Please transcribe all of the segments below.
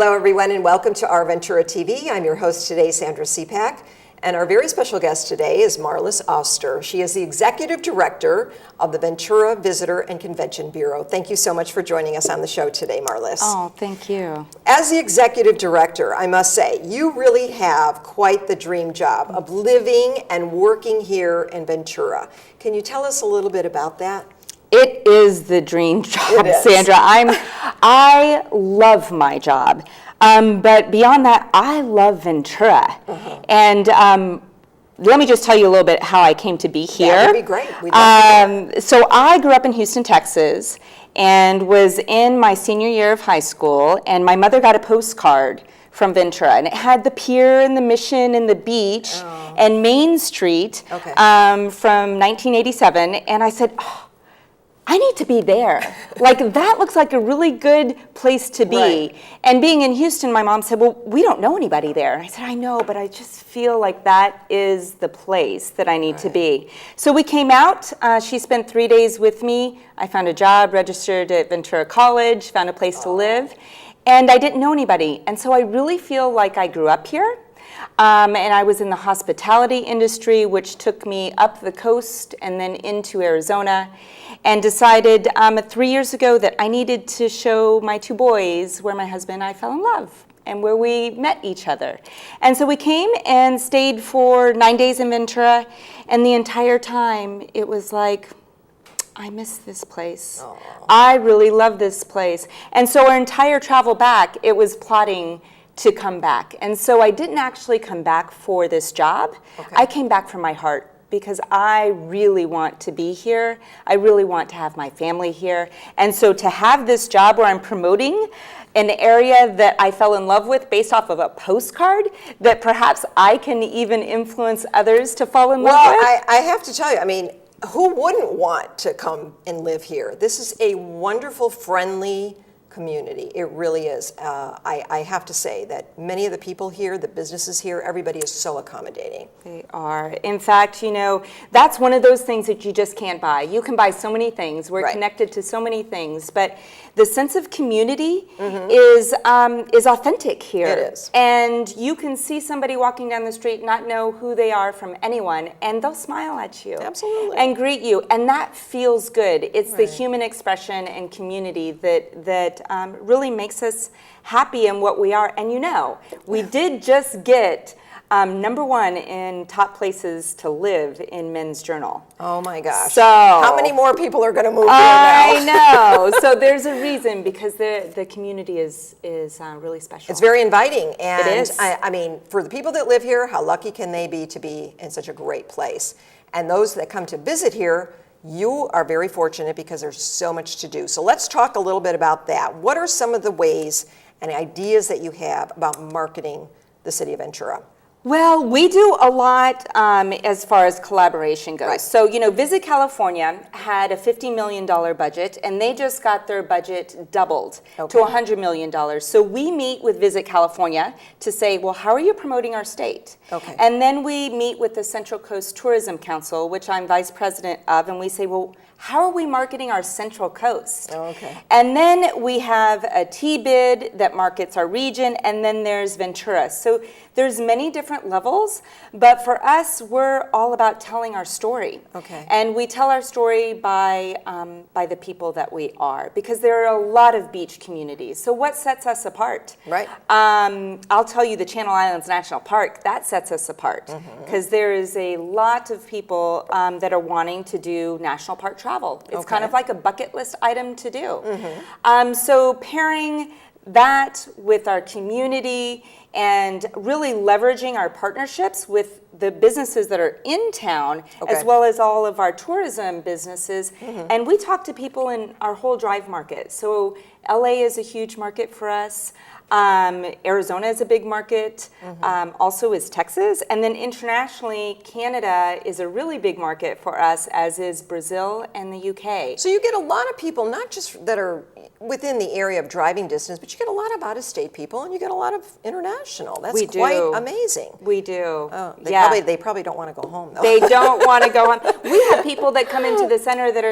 Hello everyone and welcome to Our Ventura TV. I'm your host today, Sandra Siepak, and our very special guest today is Marlyss Auster. She is the Executive Director of the Ventura Visitor and Convention Bureau. Thank you so much for joining us on the show today, Marlyss. Oh, thank you. As the Executive Director, I must say, you really have quite the dream job of living and working here in Ventura. Can you tell us a little bit about that? It is the dream job, Sandra. I love my job, but beyond that, I love Ventura. And let me just tell you a little bit how I came to be here. That would be great. We'd love to so I grew up in Houston, Texas, and was in my senior year of high school, and my mother got a postcard from Ventura, and it had the pier and the mission and the beach and Main Street from 1987, and I said, oh, I need to be there. Like, that looks like a really good place to be. Right. And being in Houston, my mom said, well, we don't know anybody there. I said, I know, but I just feel like that is the place that I need to be. So we came out. She spent 3 days with me. I found a job, registered at Ventura College, found a place to live. And I didn't know anybody. And so I really feel like I grew up here. And I was in the hospitality industry, which took me up the coast and then into Arizona, and decided 3 years ago that I needed to show my two boys where my husband and I fell in love and where we met each other. And so we came and stayed for 9 days in Ventura, and the entire time it was like, I miss this place. Aww. I really love this place. And so our entire travel back, it was plotting to come back. And so I didn't actually come back for this job. I came back from my heart because I really want to be here. I really want to have my family here. And so to have this job where I'm promoting an area that I fell in love with based off of a postcard that perhaps I can even influence others to fall in love with. Well, I have to tell you, I mean, who wouldn't want to come and live here? This is a wonderful, friendly community. It really is. I have to say that many of the people here, the businesses here, everybody is so accommodating. They are. In fact, you know, that's one of those things that you just can't buy. You can buy so many things. We're connected to so many things, but the sense of community is authentic here. It is. And you can see somebody walking down the street, not know who they are from anyone, and they'll smile at you. Absolutely. And greet you, and that feels good. It's the human expression and community that really makes us happy in what we are. And you know, we did just get #1 in top places to live in Men's Journal. Oh my gosh. So how many more people are going to move here now? I know. So there's a reason, because the community is really special. It's very inviting. And it is. I mean, for the people that live here, how lucky can they be to be in such a great place? And those that come to visit here, you are very fortunate because there's so much to do. So let's talk a little bit about that. What are some of the ways and ideas that you have about marketing the city of Ventura? Well, we do a lot as far as collaboration goes. So, you know, Visit California had a $50 million budget, and they just got their budget doubled to $100 million. So we meet with Visit California to say, well, how are you promoting our state? And then we meet with the Central Coast Tourism Council, which I'm vice president of, and we say, well, how are we marketing our Central Coast? And then we have a T-bid that markets our region, and then there's Ventura. So there's many different levels, but for us, we're all about telling our story. And we tell our story by the people that we are, because there are a lot of beach communities. So what sets us apart? I'll tell you, the Channel Islands National Park, that sets us apart, because there is a lot of people that are wanting to do national park travel. It's kind of like a bucket list item to do. So pairing that with our community and really leveraging our partnerships with the businesses that are in town, as well as all of our tourism businesses. And we talk to people in our whole drive market. So LA is a huge market for us. Arizona is a big market, also is Texas, and then internationally, Canada is a really big market for us, as is Brazil and the UK. So you get a lot of people, not just that are within the area of driving distance, but you get a lot of out-of-state people and you get a lot of international. That's We quite do. amazing. We do. Oh, Yeah. They probably don't want to go home, though. They don't want to go home. We have people that come into the center that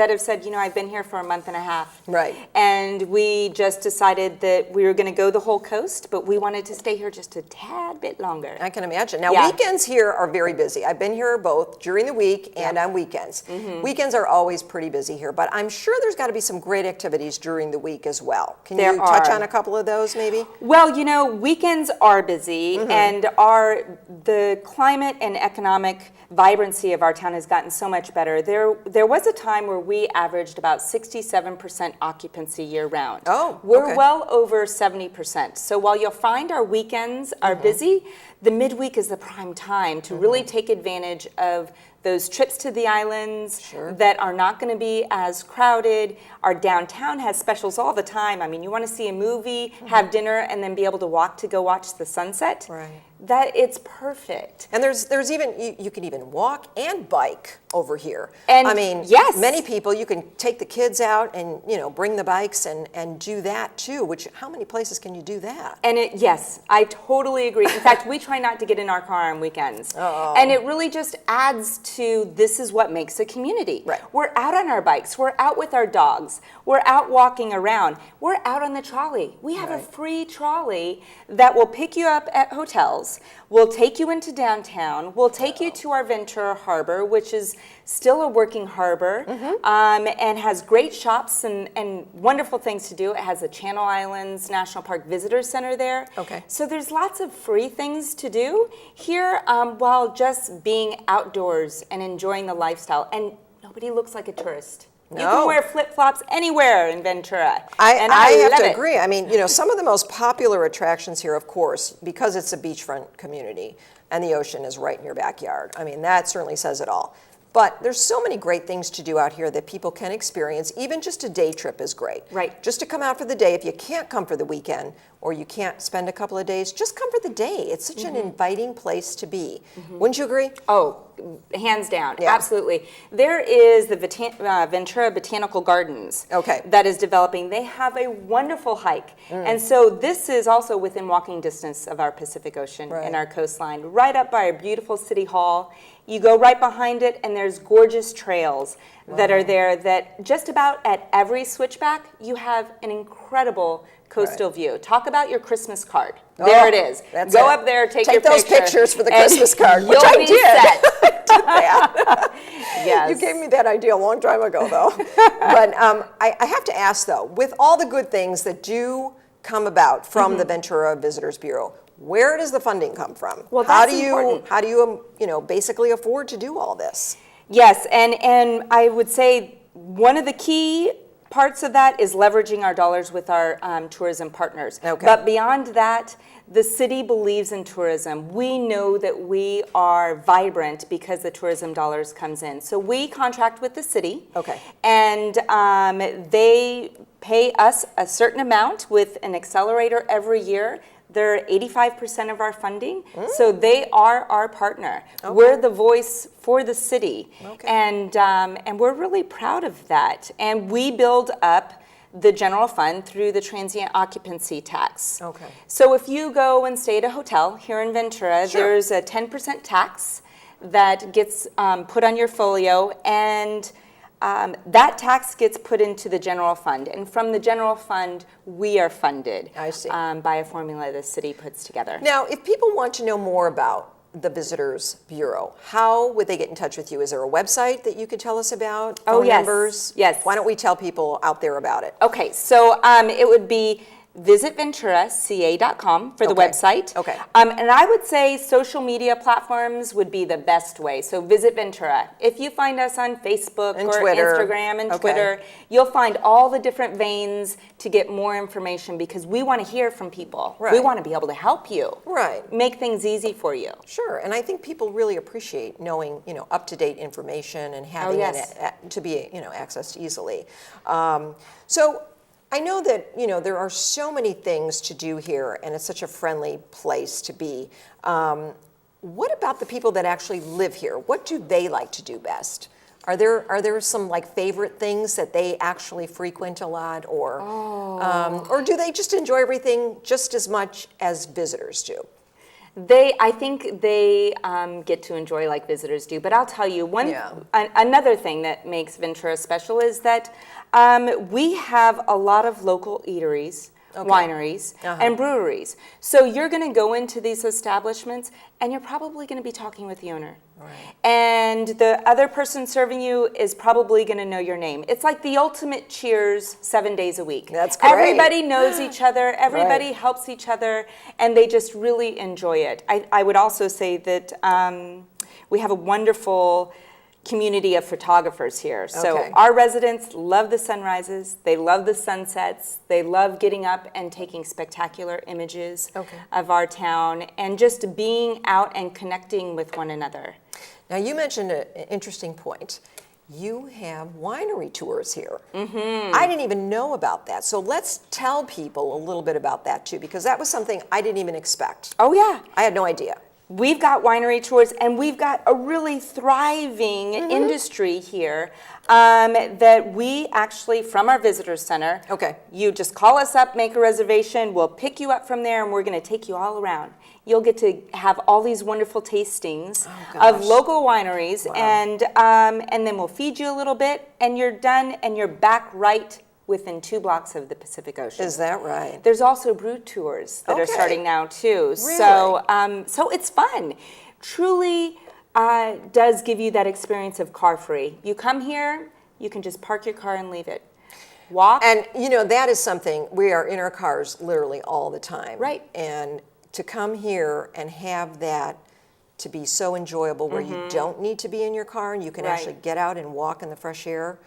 have said, I've been here for a month and a half. Right. And we just decided that we were going to go the whole coast, but we wanted to stay here just a tad bit longer. I can imagine. Now, Yeah. weekends here are very busy. I've been here both during the week and on weekends. Weekends are always pretty busy here, but I'm sure there's got to be some great activities during the week as well. Can you touch on a couple of those, maybe? Well, weekends are busy, and the climate and economic vibrancy of our town has gotten so much better. There was a time where we averaged about 67% occupancy year-round. Oh, We're okay. well over 70%. So while you'll find our weekends are busy, the midweek is the prime time to really take advantage of those trips to the islands that are not going to be as crowded. Our downtown has specials all the time. I mean, you want to see a movie, have dinner, and then be able to go watch the sunset. Right. It's perfect. And there's even, you can even walk and bike over here. And I mean, yes. many people, you can take the kids out and, bring the bikes and do that too, which how many places can you do that? And yes, I totally agree. In fact, we try not to get in our car on weekends. Oh. And it really just adds to this is what makes a community. Right. We're out on our bikes. We're out with our dogs. We're out walking around. We're out on the trolley. We have a free trolley that will pick you up at hotels. We'll take you into downtown. We'll take you to our Ventura Harbor, which is still a working harbor, and has great shops and wonderful things to do. It has a Channel Islands National Park Visitor Center there. Okay. So there's lots of free things to do here while just being outdoors and enjoying the lifestyle. And nobody looks like a tourist. You No. can wear flip-flops anywhere in Ventura. I have love to it. agree. I mean, some of the most popular attractions here, of course, because it's a beachfront community and the ocean is right in your backyard. I mean, that certainly says it all. But there's so many great things to do out here that people can experience. Even just a day trip is great. Right. Just to come out for the day. If you can't come for the weekend or you can't spend a couple of days, just come for the day. It's such an inviting place to be. Wouldn't you agree? Oh, hands down, Yeah. absolutely. There is the Ventura Botanical Gardens that is developing. They have a wonderful hike. And so this is also within walking distance of our Pacific Ocean and our coastline, right up by our beautiful City Hall. You go right behind it, and there's gorgeous trails that are there that just about at every switchback, you have an incredible coastal view. Talk about your Christmas card. There it is. Go up there, take your those picture, pictures for the and Christmas card, which you'll I be did. set. Yes. You gave me that idea a long time ago, though. But I have to ask, though, with all the good things that do come about from the Ventura Visitors Bureau, where does the funding come from? Well, how that's do important. How do you basically afford to do all this? Yes, and I would say one of the key parts of that is leveraging our dollars with our tourism partners. Okay. But beyond that, the city believes in tourism. We know that we are vibrant because the tourism dollars comes in. So we contract with the city. Okay. And they pay us a certain amount with an accelerator every year. They're 85% of our funding, so they are our partner. Okay. We're the voice for the city, Okay. and we're really proud of that. And we build up the general fund through the transient occupancy tax. Okay. So if you go and stay at a hotel here in Ventura, there's a 10% tax that gets put on your folio, and that tax gets put into the general fund, and from the general fund, we are funded. I see. By a formula the city puts together. Now, if people want to know more about the Visitors Bureau, how would they get in touch with you? Is there a website that you could tell us about? Oh, Phone yes. numbers? Yes. Why don't we tell people out there about it? Okay, so it would be visitVenturaCA.com for the Okay. website. Okay. And I would say social media platforms would be the best way. So Visit Ventura. If you find us on Facebook And or Twitter. Instagram and Okay. Twitter, you'll find all the different veins to get more information because we want to hear from people. We Right. want to be able to help you. Right. Make things easy for you. Sure, and I think people really appreciate knowing, up-to-date information and having yes. it to be, accessed easily. So I know that, there are so many things to do here, and it's such a friendly place to be. What about the people that actually live here? What do they like to do best? Are there some like favorite things that they actually frequent a lot, or do they just enjoy everything just as much as visitors do? I think they get to enjoy like visitors do. But I'll tell you, another thing that makes Ventura special is that we have a lot of local eateries, wineries, and breweries. So you're going to go into these establishments, and you're probably going to be talking with the owner. Right. And the other person serving you is probably going to know your name. It's like the ultimate cheers 7 days a week. That's great. Everybody knows each other. Everybody helps each other, and they just really enjoy it. I would also say that we have a wonderful community of photographers here. So our residents love the sunrises, they love the sunsets, they love getting up and taking spectacular images of our town and just being out and connecting with one another. Now you mentioned an interesting point. You have winery tours here. I didn't even know about that. So let's tell people a little bit about that too, because that was something I didn't even expect. Oh yeah. I had no idea. We've got winery tours, and we've got a really thriving industry here that we actually, from our visitor center, you just call us up, make a reservation, we'll pick you up from there, and we're going to take you all around. You'll get to have all these wonderful tastings of local wineries, and then we'll feed you a little bit, and you're done, and you're back right within 2 blocks of the Pacific Ocean. Is that right? There's also brew tours that are starting now too. Really? So it's fun. Truly does give you that experience of car free. You come here, you can just park your car and leave it. Walk. And you know, that is something, we are in our cars literally all the time. Right. And to come here and have that to be so enjoyable where you don't need to be in your car and you can actually get out and walk in the fresh air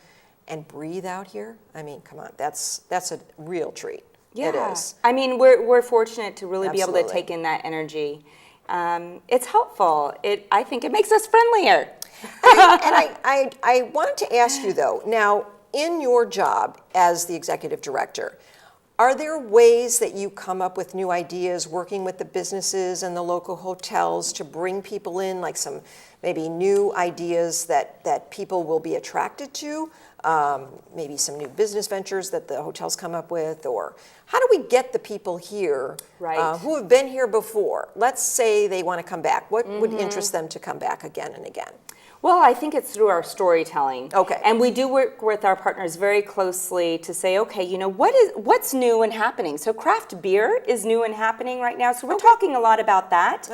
and breathe out here. I mean, come on, that's a real treat. Yeah. It is. I mean, we're fortunate to really be able to take in that energy. It's helpful. I think it makes us friendlier. I wanted to ask you though, now in your job as the executive director, are there ways that you come up with new ideas working with the businesses and the local hotels to bring people in, like some maybe new ideas that people will be attracted to? Maybe some new business ventures that the hotels come up with, or how do we get the people here who have been here before? Let's say they want to come back. What would interest them to come back again and again? Well, I think it's through our storytelling. Okay. And we do work with our partners very closely to say, okay, you know, what's new and happening? So craft beer is new and happening right now. So we're talking a lot about that.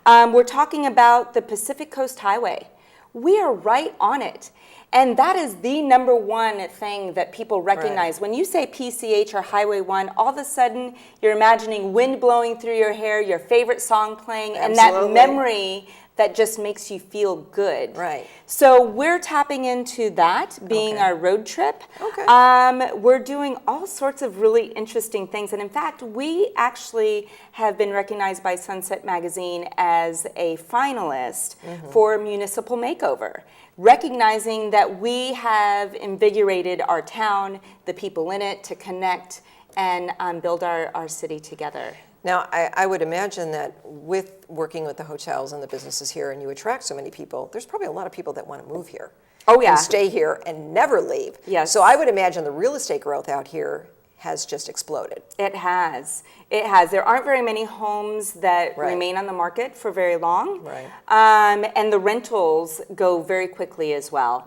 We're talking about the Pacific Coast Highway. We are right on it. And that is the #1 thing that people recognize. When you say PCH or Highway 1, all of a sudden you're imagining wind blowing through your hair, your favorite song playing, and that memory that just makes you feel good. Right. So we're tapping into that, being our road trip. We're doing all sorts of really interesting things. And in fact, we actually have been recognized by Sunset Magazine as a finalist for Municipal Makeover, recognizing that we have invigorated our town, the people in it, to connect and build our city together. Now, I would imagine that with working with the hotels and the businesses here, and you attract so many people, there's probably a lot of people that want to move here. Oh, yeah. And stay here and never leave. Yes. So I would imagine the real estate growth out here has just exploded. It has. It has. There aren't very many homes that remain on the market for very long. Right. And the rentals go very quickly as well.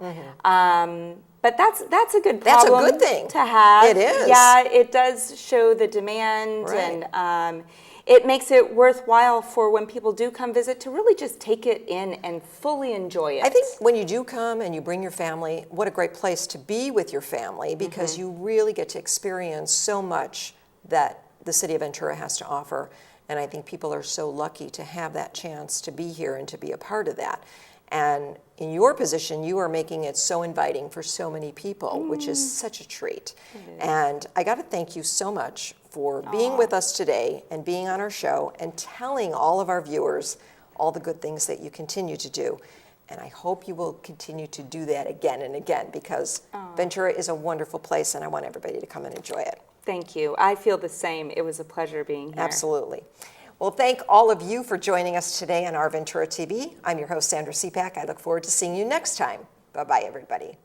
But that's a good problem. That's a good thing to have. It is. Yeah, it does show the demand, and it makes it worthwhile for when people do come visit to really just take it in and fully enjoy it. I think when you do come and you bring your family, what a great place to be with your family, because you really get to experience so much that the city of Ventura has to offer. And I think people are so lucky to have that chance to be here and to be a part of that. And in your position, you are making it so inviting for so many people, which is such a treat. And I got to thank you so much for being with us today and being on our show and telling all of our viewers all the good things that you continue to do. And I hope you will continue to do that again and again, because Ventura is a wonderful place and I want everybody to come and enjoy it. Thank you. I feel the same. It was a pleasure being here. Absolutely. Well, thank all of you for joining us today on Our Ventura TV. I'm your host, Sandra Siepak. I look forward to seeing you next time. Bye-bye, everybody.